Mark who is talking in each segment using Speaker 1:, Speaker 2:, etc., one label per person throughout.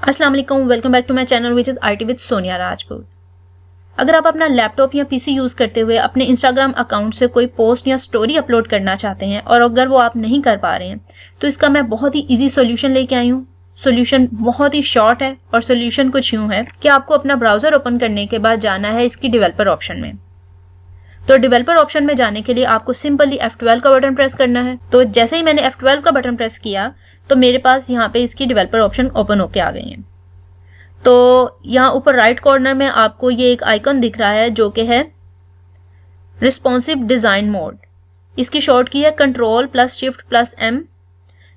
Speaker 1: अस्सलाम वालेकुम, welcome back to my channel which is IT with Sonia Rajput. अगर आप अपना लैपटॉप या पीसी यूज़ करते हुए अपने इंस्टाग्राम अकाउंट से कोई पोस्ट या स्टोरी अपलोड करना चाहते हैं और अगर वो आप नहीं कर पा रहे हैं तो इसका मैं बहुत ही इजी सॉल्यूशन लेके आई हूँ। सॉल्यूशन बहुत ही शॉर्ट है और सॉल्यूशन कुछ यूँ है कि आपको अपना ब्राउज़र ओपन करने के बाद जाना है इसकी डेवलपर ऑप्शन में। तो डेवलपर ऑप्शन में जाने के लिए आपको सिंपली F12 का बटन प्रेस करना है। तो जैसे ही मैंने F12 का बटन प्रेस किया तो मेरे पास यहाँ पे इसकी डेवलपर ऑप्शन ओपन होके आ गई है। तो यहाँ ऊपर राइट कॉर्नर में आपको ये एक आइकन दिख रहा है जो कि है रिस्पॉन्सिव डिज़ाइन मोड। इसकी शॉर्ट की है Ctrl+Shift+M,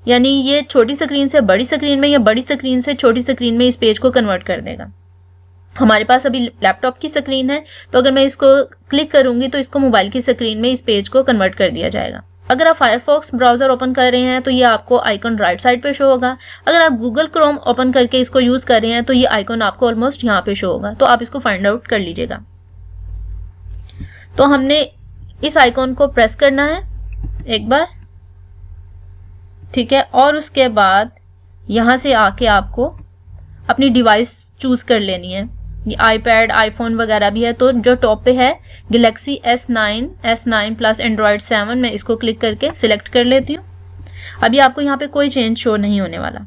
Speaker 1: यानी ये छोटी स्क्रीन से बड़ी स्क्रीन में या बड़ी स्क्रीन से छोटी स्क्रीन में इस पेज को कन्वर्ट कर देगा। हमारे पास अभी लैपटॉप की स्क्रीन है तो अगर मैं इसको क्लिक करूंगी तो इसको मोबाइल की स्क्रीन में इस पेज को कन्वर्ट कर दिया जाएगा। अगर आप फायरफॉक्स ब्राउज़र ओपन कर रहे हैं तो ये आपको आइकन राइट साइड पे शो होगा। अगर आप गूगल क्रोम ओपन करके इसको यूज़ कर रहे हैं तो ये आइकन आपको ऑलमोस्ट यहाँ पे शो होगा, तो आप इसको फाइंड आउट कर लीजिएगा। तो हमने इस आइकन को प्रेस करना है एक बार, ठीक है, और उसके बाद यहाँ से आके आपको अपनी डिवाइस चूज़ कर लेनी है। ये आईपैड, आईफोन वगैरह भी है, तो जो टॉप पे है गैलेक्सी S9 प्लस एंड्रॉयड 7, मैं इसको क्लिक करके सिलेक्ट कर लेती हूँ। अभी आपको यहाँ पे कोई चेंज शो नहीं होने वाला,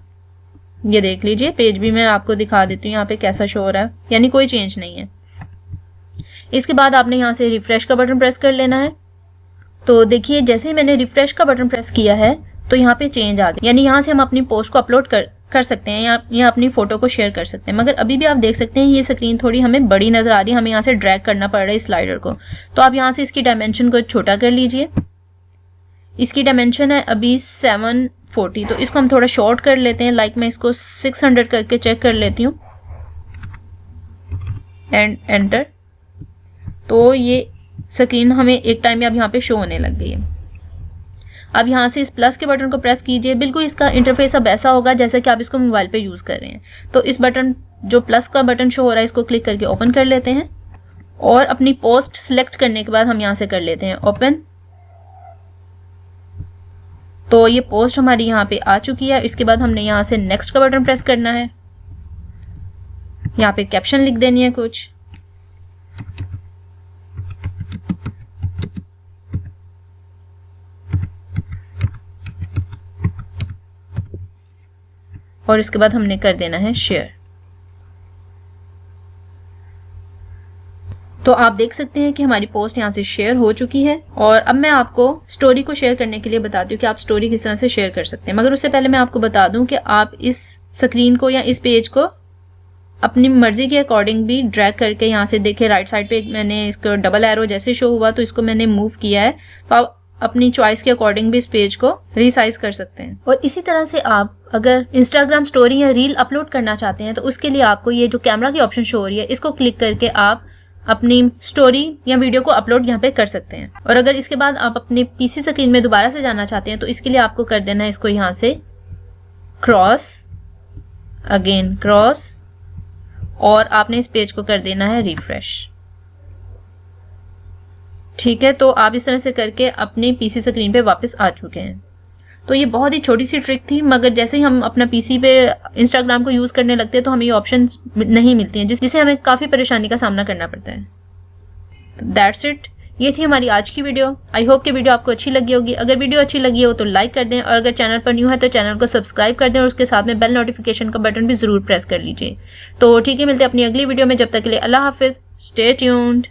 Speaker 1: ये देख लीजिए। पेज भी मैं आपको दिखा देती हूँ यहाँ पे कैसा शो हो रहा है, यानी कोई चेंज नहीं है। इसके बाद आपने यहाँ से रिफ्रेश का बटन प्रेस कर लेना है। तो देखिए जैसे ही मैंने रिफ्रेश का बटन प्रेस किया है तो यहाँ पे चेंज आ गया, यानी यहाँ से हम अपनी पोस्ट को अपलोड कर सकते हैं या अपनी फोटो को शेयर कर सकते हैं। मगर अभी भी आप देख सकते हैं ये स्क्रीन थोड़ी हमें बड़ी नजर आ रही है, हमें यहाँ से ड्रैग करना पड़ रहा है इस स्लाइडर को। तो आप यहाँ से इसकी डायमेंशन को छोटा कर लीजिए। इसकी डायमेंशन है अभी 740, तो इसको हम थोड़ा शॉर्ट कर लेते हैं। लाइक मैं इसको 600 करके चेक कर लेती हूँ एंड एंटर। तो ये स्क्रीन हमें एक टाइम में अब यहाँ पे शो होने लग गई है। अब यहाँ से इस प्लस के बटन को प्रेस कीजिए। बिल्कुल इसका इंटरफेस अब ऐसा होगा जैसे कि आप इसको मोबाइल पे यूज़ कर रहे हैं। तो इस बटन, जो प्लस का बटन शो हो रहा है, इसको क्लिक करके ओपन कर लेते हैं और अपनी पोस्ट सिलेक्ट करने के बाद हम यहाँ से कर लेते हैं ओपन। तो ये पोस्ट हमारी यहाँ पे आ चुकी है। इसके बाद हमने यहाँ से नेक्स्ट का बटन प्रेस करना है। यहाँ पे कैप्शन लिख देनी है कुछ। और इसके बाद हमने कर देना है शेयर। तो आप देख सकते हैं कि हमारी पोस्ट यहाँ से शेयर हो चुकी है। और अब मैं आपको स्टोरी को शेयर करने के लिए बताती हूँ कि आप स्टोरी किस तरह से शेयर कर सकते हैं। मगर उससे पहले मैं आपको बता दूं कि आप इस स्क्रीन को या इस पेज को अपनी मर्जी के अकॉर्डिंग भी ड्रैग करके, यहाँ से देखिए राइट साइड पे मैंने इसको डबल एरो जैसे शो हुआ तो इसको मैंने मूव किया है। तो आप अपनी चॉइस के अकॉर्डिंग भी इस पेज को रीसाइज कर सकते हैं। और इसी तरह से आप अगर इंस्टाग्राम स्टोरी या रील अपलोड करना चाहते हैं तो उसके लिए आपको ये जो कैमरा की ऑप्शन शो हो रही है, इसको क्लिक करके आप अपनी स्टोरी या वीडियो को अपलोड यहाँ पे कर सकते हैं। और अगर इसके बाद आप अपने पीसी स्क्रीन में दोबारा से जाना चाहते हैं तो इसके लिए आपको कर देना है इसको यहाँ से क्रॉस, अगेन क्रॉस, और आपने इस पेज को कर देना है रिफ्रेश। ठीक है, तो आप इस तरह से करके अपनी पीसी स्क्रीन पे वापस आ चुके हैं। तो ये बहुत ही छोटी सी ट्रिक थी, मगर जैसे ही हम अपना पीसी पे इंस्टाग्राम को यूज़ करने लगते हैं तो हमें ये ऑप्शन नहीं मिलती हैं, जिससे हमें काफ़ी परेशानी का सामना करना पड़ता है। दैट्स इट, ये थी हमारी आज की वीडियो। आई होप कि वीडियो आपको अच्छी लगी होगी। अगर वीडियो अच्छी लगी हो तो लाइक कर दें, और अगर चैनल पर न्यू है तो चैनल को सब्सक्राइब कर दें और उसके साथ में बेल नोटिफिकेशन का बटन भी ज़रूर प्रेस कर लीजिए। तो ठीक है, मिलते हैं अपनी अगली वीडियो में। जब तक के लिए अल्लाह हाफिज़, स्टे ट्यून्ड।